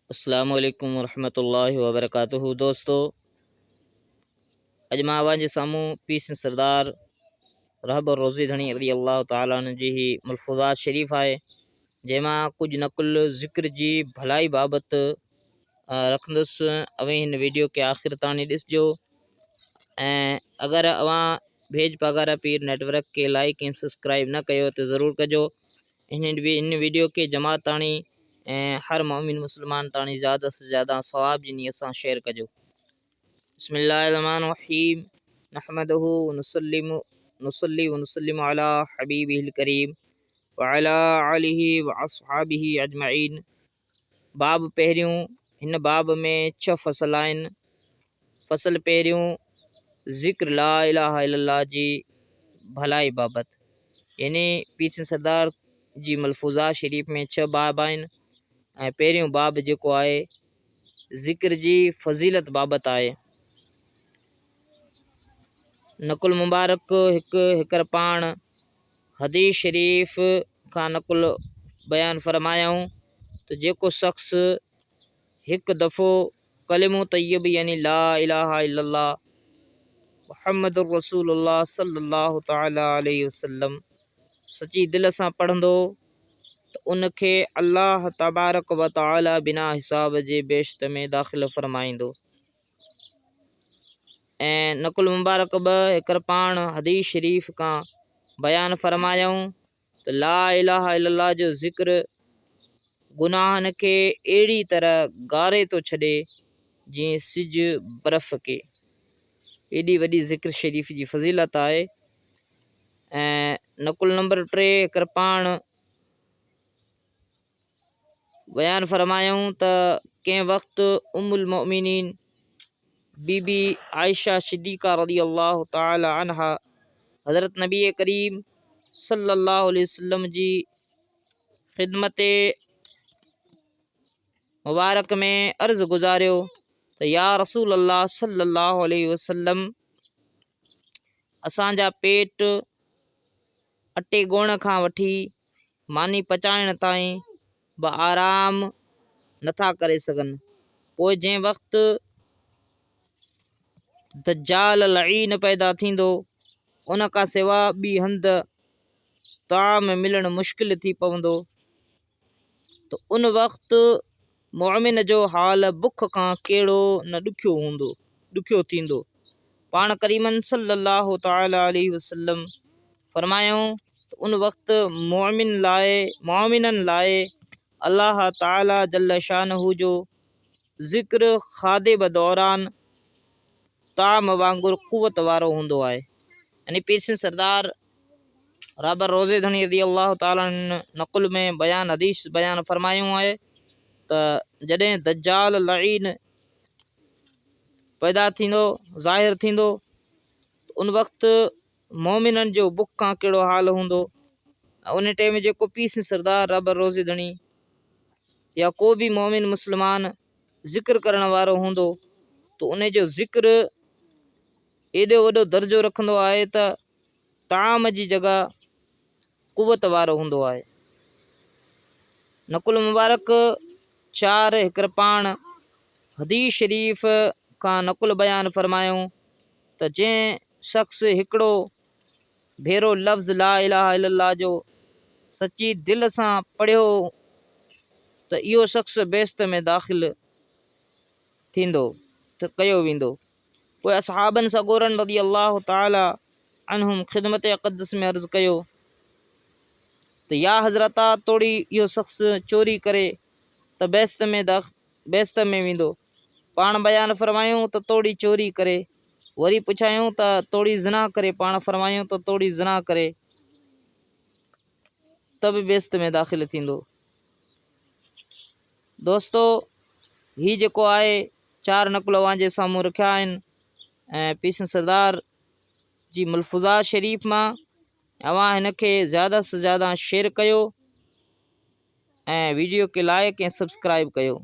अस्सलामु अलैकुम वरहमतुल्लाहि वबरकातुहू। दोस्तों, अॼु मां अवां जे साम्हूं पीर सरदार रहबर रोज़ी धणी रज़ी अल्लाह ताला अन्हु जी ही मलफूज़ात शरीफ़ आहे, जंहिंमां कुझु नकुल ज़िक्र जी भलाई बाबति रखंदुसि। अवें हिन वीडियो खे आख़िर ताणी ॾिसजो ऐं अगरि अवां भेज पगार पीर नेटवर्क के लाइक ऐं सब्सक्राइब न कयो त ज़रूरु कजो। इन वीडियो के जमात ताणी ऐं हर मोमिन मुसलमान ताणी ज़्यादा से ज़्यादा सवाब जी नियत सां शेयर कजो। बिस्मिल्लाहिर्रहमानिर्रहीम। नहमदुहु नुसल्ली व नुसल्लिमु अला हबीबिहिल करीम व अला आलिहि व अस्हाबिहि अजमईन। बाब पहिरियों। हिन बाब में 6 फ़सल आहिनि। फ़सल पहिरियों ज़िक्र ला इलाहा इल्लल्लाह जी भलाई बाबति, यानी पीर सरदार जी मलफूज़ात शरीफ़ में 6 बाब आहिनि ऐं पहिरियों बाब जेको आहे ज़िक्र जी फ़ज़ीलत बाबति आहे। नकुल मुबारक हिकर पाण हदीस शरीफ़ खां नकुल बयान फरमायाऊं त जेको शख़्स हिकु दफ़ो कलिमो तय्यब यानी ला इलाहा इल्लल्लाह मुहम्मदुर रसूलुल्लाह सल्लल्लाहु तआला अलैहि वसल्लम सची दिल सां पढ़ंदो त उनखे अल्लाह तबारक व तआला बिना हिसाब जे बेश्त में दाख़िल फरमाईंदो। ऐं नकुल मुबारक हिकर पाण हदीस शरीफ़ खां बयान फरमायाऊं त ला इलाहा इल्लल्लाह जो ज़िक्र गुनाहनि खे अहिड़ी तरह गारे थो छॾे जीअं सिज बर्फ़ खे। एॾी वॾी ज़िक्र शरीफ़ जी फ़ज़ीलत आहे। ऐं नकुल नंबर 3 हिकर पाण बयान फरमायूं त कंहिं वक़्तु उम्मुल मोमिनीन बीबी आयशा सिद्दीक़ा रज़ी अल्लाह ताला अन्हा हज़रत नबी करीम सल्लल्लाहु अलैहि वसल्लम जी ख़िदमत मुबारक में अर्ज़ गुज़ारियो त या रसूल अल्लाह सल्लल्लाहु अलैहि वसल्लम, असांजा पेट अटे ॻोहण खां वठी मानी पचाइण ताईं बि आराम नथा करे सघनि। पोइ जंहिं वक़्तु दज्जाल लईन पैदा थींदो, उन खां सिवा ॿी हंधि ताम मिलणु मुश्किल थी पवंदो, त उन वक़्तु मोमिन जो हाल बुख खां कहिड़ो न ॾुखियो थींदो। पाण करीमन सल्लल्लाहु तआला अलैहि वसल्लम फरमायूं त उन वक़्तु मोमिननि लाइ अल्लाह ताला जल्ल शानहू जो ज़िक्र खादे बदौरान ताम वांगुरु क़ुवत वारो हूंदो आहे। यानी पीर सरदार रहबर रोज़े धणी रज़ी अल्लाह ताला नकुल में हदीस बयान फरमायूं आहे त जॾहिं दज्जाल लईन पैदा थींदो, ज़ाहिर थींदो, उन वक़्तु मोमिननि जो बुख खां कहिड़ो हाल हूंदो। उन टाइम जेको पीर सरदार रहबर रोज़े धणी या को भी मोमिन मुसलमान ज़िक्र करण वारो हूंदो, तो उन जो ज़िक्र एॾो वॾो दर्जो रखंदो आहे त ताम जी जगह क़ुवत वारो हूंदो आहे। नकुल मुबारक 4 हिकर पाण हदीस शरीफ़ खां नकुल बयान फरमायूं त जंहिं शख़्स हिकिड़ो भेरो लफ़्ज़ ला इलाहा इल्लल्लाह जो सची दिल सां पढ़ियो त इहो शख़्स बेश्त में दाख़िल थींदो त कयो वेंदो। पोइ असहाबन सगोरन रज़ी अल्लाह ताला अन्हुम ख़िदमत अक़दस में अर्ज़ कयो त या हज़रता, तोड़ी इहो शख़्स चोरी करे त बेश्त में वेंदो। पाण बयान फरमायूं त तोड़ी चोरी करे। वरी पुछायूं त तोड़ी ज़िना करे। पाण फरमायूं त तोड़ी ज़िना करे त बि बेश्त में दाख़िल थींदो। दोस्तों, ही जेको आहे 4 नकुल अवां जे साम्हूं रखिया आहिनि ऐं पीर सरदार जी मलफूज़ात शरीफ़ मां अवां हिन खे ज़्यादा से ज़्यादा शेयर कयो ऐं वीडियो खे लाइक ऐं सब्सक्राइब कयो।